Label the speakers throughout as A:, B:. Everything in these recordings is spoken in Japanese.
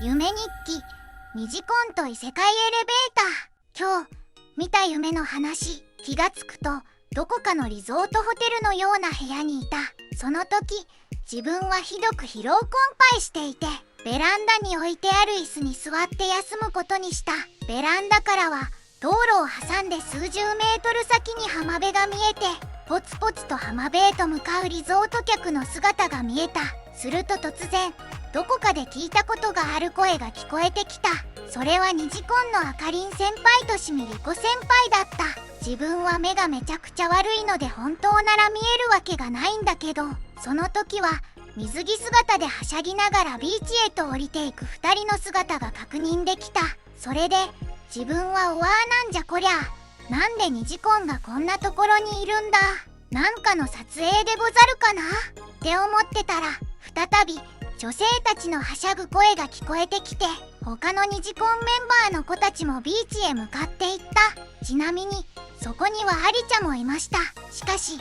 A: 夢日記2次コント異世界エレベーター。今日見た夢の話。気がつくとどこかのリゾートホテルのような部屋にいた。その時自分はひどく疲労困憊していて、ベランダに置いてある椅子に座って休むことにした。ベランダからは道路を挟んで数十メートル先に浜辺が見えて、ポツポツと浜辺へと向かうリゾート客の姿が見えた。すると突然どこかで聞いたことがある声が聞こえてきた。それはニジコンのあかりん先輩としみりこ先輩だった。自分は目がめちゃくちゃ悪いので本当なら見えるわけがないんだけど、その時は水着姿ではしゃぎながらビーチへと降りていく2人の姿が確認できた。それで自分はうわーなんじゃこりゃ、なんでニジコンがこんなところにいるんだ、なんかの撮影でござるかなって思ってたら、再び女性たちのはしゃぐ声が聞こえてきて、他のニジコンメンバーの子たちもビーチへ向かっていった。ちなみにそこにはアリちゃんもいました。しかし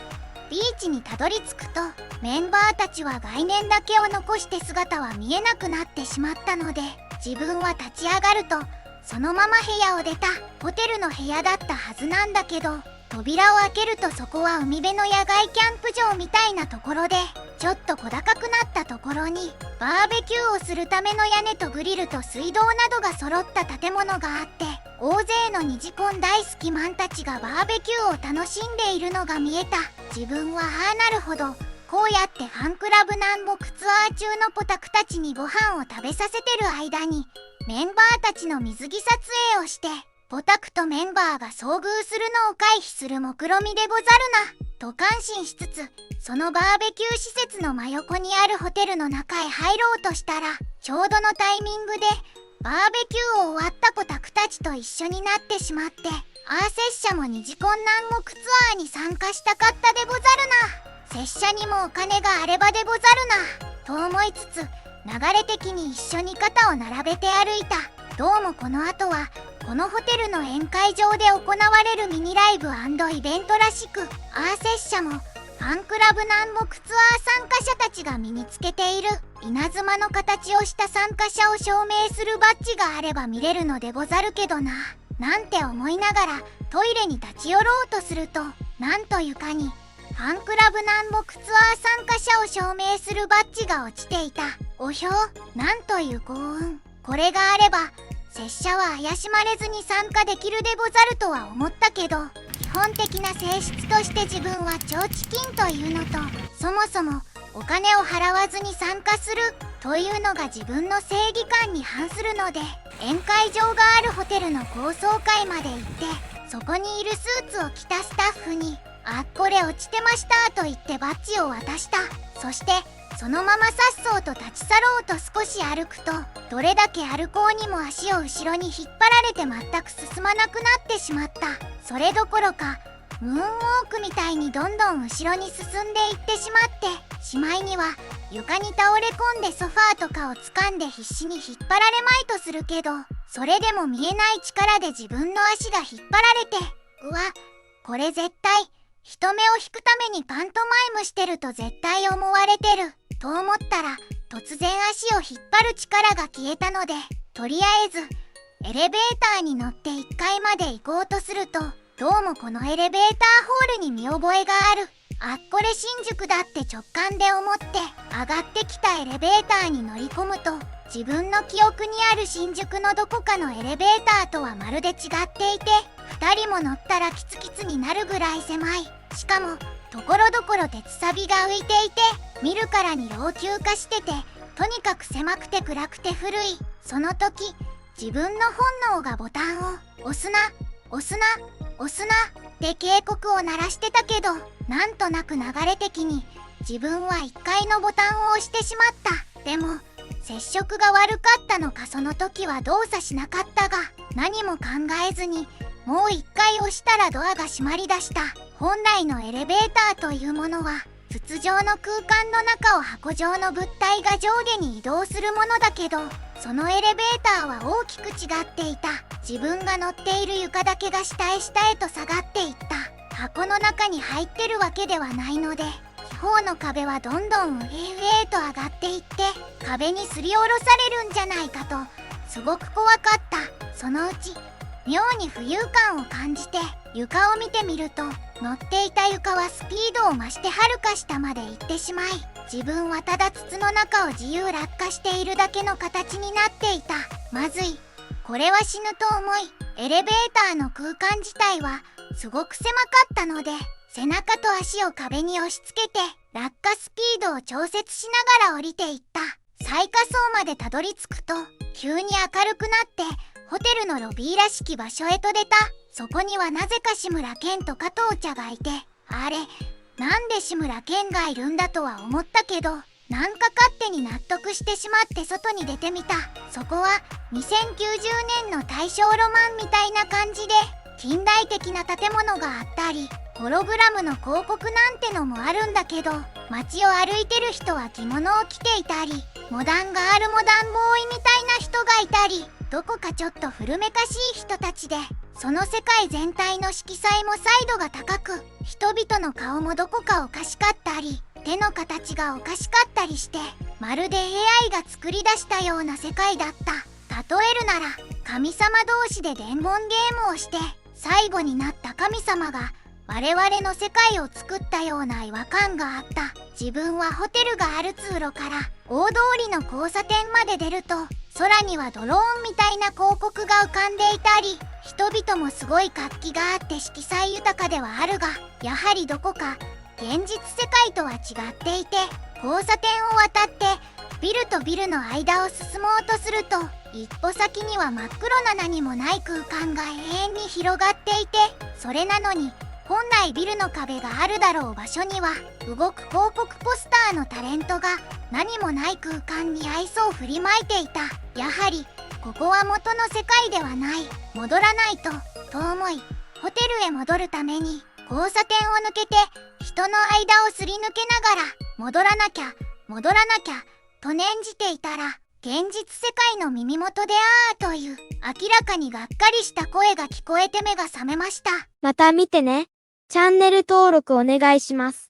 A: ビーチにたどり着くとメンバーたちは概念だけを残して姿は見えなくなってしまったので、自分は立ち上がるとそのまま部屋を出た。ホテルの部屋だったはずなんだけど、扉を開けるとそこは海辺の野外キャンプ場みたいなところで、ちょっと小高くなったところにバーベキューをするための屋根とグリルと水道などが揃った建物があって、大勢のニジコン大好きマンたちがバーベキューを楽しんでいるのが見えた。自分はああなるほど、こうやってファンクラブ南北ツアー中のポタクたちにご飯を食べさせてる間にメンバーたちの水着撮影をして、ポタクとメンバーが遭遇するのを回避する目論みでござるなと感心しつつ、そのバーベキュー施設の真横にあるホテルの中へ入ろうとしたら、ちょうどのタイミングでバーベキューを終わったポタクたちと一緒になってしまって、拙者もニジコン南国ツアーに参加したかったでござるな、拙者にもお金があればでござるなと思いつつ、流れ的に一緒に肩を並べて歩いた。どうもこの後はこのホテルの宴会場で行われるミニライブ&イベントらしく、拙者もファンクラブ南北ツアー参加者たちが身につけている稲妻の形をした参加者を証明するバッジがあれば見れるのでござるけどな、なんて思いながらトイレに立ち寄ろうとすると、なんと床にファンクラブ南北ツアー参加者を証明するバッジが落ちていた。おひょー、なんという幸運。これがあれば拙者は怪しまれずに参加できるでござるとは思ったけど、基本的な性質として自分は超チキンというのと、そもそもお金を払わずに参加するというのが自分の正義感に反するので、宴会場があるホテルの高層階まで行って、そこにいるスーツを着たスタッフに「あっこれ落ちてました」と言ってバッジを渡した。そしてそのままさっそうと立ち去ろうと少し歩くと、どれだけ歩こうにも足を後ろに引っ張られて全く進まなくなってしまった。それどころかムーンウォークみたいにどんどん後ろに進んでいってしまって、しまいには床に倒れ込んでソファーとかを掴んで必死に引っ張られまいとするけど、それでも見えない力で自分の足が引っ張られて、うわ、これ絶対人目を引くためにパントマイムしてると絶対思われてると思ったら、突然足を引っ張る力が消えたので、とりあえずエレベーターに乗って1階まで行こうとすると、どうもこのエレベーターホールに見覚えがある。あっこれ新宿だって直感で思って上がってきたエレベーターに乗り込むと、自分の記憶にある新宿のどこかのエレベーターとはまるで違っていて、2人も乗ったらキツキツになるぐらい狭い。しかもところどころ鉄サビが浮いていて、見るからに老朽化してて、とにかく狭くて暗くて古い。その時自分の本能がボタンを押すな押すな押すなって警告を鳴らしてたけど、なんとなく流れ的に自分は1階のボタンを押してしまった。でも接触が悪かったのか、その時は動作しなかったが、何も考えずにもう1回押したらドアが閉まりだした。本来のエレベーターというものは筒状の空間の中を箱状の物体が上下に移動するものだけど、そのエレベーターは大きく違っていた。自分が乗っている床だけが下へ下へと下がっていった。箱の中に入ってるわけではないので、基方の壁はどんどん上へと上がっていって、壁にすりおろされるんじゃないかとすごく怖かった。そのうち妙に浮遊感を感じて床を見てみると、乗っていた床はスピードを増してはるか下まで行ってしまい、自分はただ筒の中を自由落下しているだけの形になっていた。まずい、これは死ぬと思い、エレベーターの空間自体はすごく狭かったので、背中と足を壁に押し付けて落下スピードを調節しながら降りていった。最下層までたどり着くと急に明るくなって、ホテルのロビーらしき場所へと出た。そこにはなぜか志村けんと加藤茶がいて、あれ、なんで志村けんがいるんだとは思ったけど、なんか勝手に納得してしまって外に出てみた。そこは2090年の大正ロマンみたいな感じで、近代的な建物があったり、ホログラムの広告なんてのもあるんだけど、街を歩いてる人は着物を着ていたり、モダンガールモダンボーイみたいな人がいたり、どこかちょっと古めかしい人たちで、その世界全体の色彩も彩度が高く、人々の顔もどこかおかしかったり、手の形がおかしかったりして、まるで AI が作り出したような世界だった。例えるなら、神様同士で伝言ゲームをして、最後になった神様が我々の世界を作ったような違和感があった。自分はホテルがある通路から大通りの交差点まで出ると、空にはドローンみたいな広告が浮かんでいたり、人々もすごい活気があって色彩豊かではあるが、やはりどこか現実世界とは違っていて、交差点を渡ってビルとビルの間を進もうとすると、一歩先には真っ黒な何もない空間が永遠に広がっていて、それなのに本来ビルの壁があるだろう場所には動く広告ポスターのタレントが何もない空間に愛想を振りまいていた。やはりここは元の世界ではない、戻らないと思い、ホテルへ戻るために交差点を抜けて人の間をすり抜けながら、戻らなきゃと念じていたら、現実世界の耳元でという明らかにがっかりした声が聞こえて目が覚めました。
B: また見てね。チャンネル登録お願いします。